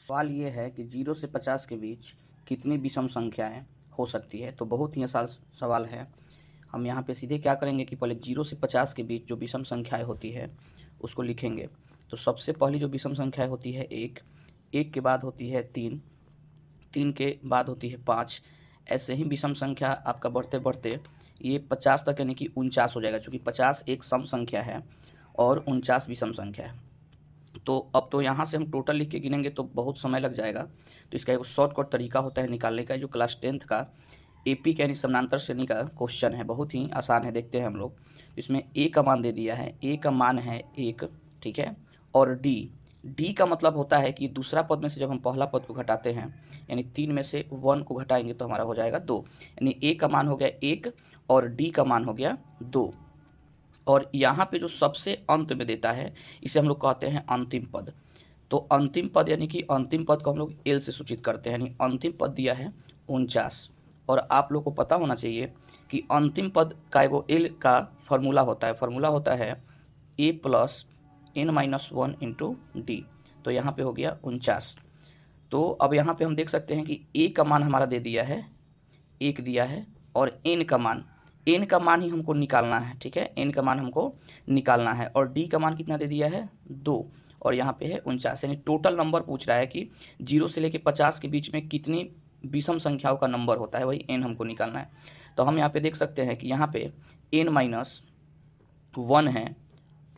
सवाल ये है कि 0 से 50 के बीच कितनी विषम संख्याएं हो सकती है। तो बहुत ही आसान सवाल है। हम यहाँ पे सीधे क्या करेंगे कि पहले 0 से 50 के बीच जो विषम संख्याएं होती है उसको लिखेंगे। तो सबसे पहली जो विषम संख्या होती है 1, 1 के बाद होती है 3, 3 के बाद होती है 5। ऐसे ही विषम संख्या आपका बढ़ते बढ़ते ये 50 तक यानी कि 49 हो जाएगा, चूँकि 50 एक सम संख्या है और 49 विषम संख्या है। तो अब तो यहाँ से हम टोटल लिख के गिनेंगे तो बहुत समय लग जाएगा। तो इसका एक शॉर्टकट तरीका होता है निकालने का, जो क्लास 10th का एपी यानी समानांतर श्रेणी का क्वेश्चन है। बहुत ही आसान है, देखते हैं हम लोग। इसमें ए का मान दे दिया है, ए का मान है 1, ठीक है। और डी का मतलब होता है कि दूसरा पद में से जब हम पहला पद को घटाते हैं, यानी 3 में से 1 को घटाएंगे तो हमारा हो जाएगा 2, यानी ए का मान हो गया 1 और डी का मान हो गया 2। और यहाँ पे जो सबसे अंत में देता है इसे हम लोग कहते हैं अंतिम पद। तो अंतिम पद यानी कि अंतिम पद को हम लोग एल से सूचित करते हैं, यानी अंतिम पद दिया है 49। और आप लोग को पता होना चाहिए कि अंतिम पद का एगो एल का फॉर्मूला होता है, फॉर्मूला होता है A plus N minus 1 into D. तो यहाँ पे हो गया 49। तो अब यहाँ पे हम देख सकते हैं कि ए का मान हमारा दे दिया है, 1 दिया है, और एन का मान ही हमको निकालना है, ठीक है। एन का मान हमको निकालना है और डी का मान कितना दे दिया है 2, और यहाँ पे है 49। यानी टोटल नंबर पूछ रहा है कि 0 से लेके 50 के बीच में कितनी विषम संख्याओं का नंबर होता है, वही एन हमको निकालना है। तो हम यहाँ पे देख सकते हैं कि यहाँ पे एन माइनस 1 है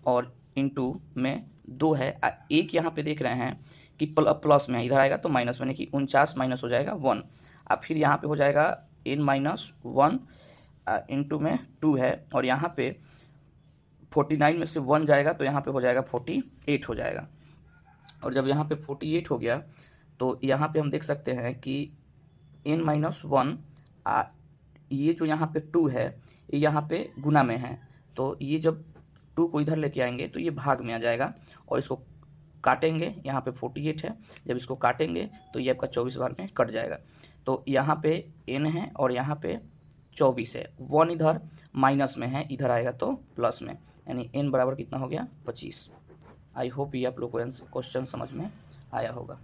और इंटू में 2 है। एक यहाँ पे देख रहे हैं कि प्लस में है, इधर आएगा तो माइनस में, कि 49 माइनस हो जाएगा 1। अब फिर यहाँ पे हो जाएगा एन माइनस 1 इंटू में 2 है, और यहाँ पे 49 में से 1 जाएगा तो यहाँ पे हो जाएगा 48 हो जाएगा। और जब यहाँ पे 48 हो गया तो यहाँ पे हम देख सकते हैं कि n माइनस 1, ये जो यहाँ पे 2 है ये यहाँ पे गुना में है, तो ये जब 2 को इधर लेके आएंगे तो ये भाग में आ जाएगा, और इसको काटेंगे, यहाँ पे 48 है, जब इसको काटेंगे तो ये आपका 24 बार में कट जाएगा। तो यहाँ पे n है और यहाँ पे 24 है, 1 इधर माइनस में है, इधर आएगा तो प्लस में, यानी n बराबर कितना हो गया 25। आई होप ये आप लोग को क्वेश्चन समझ में आया होगा।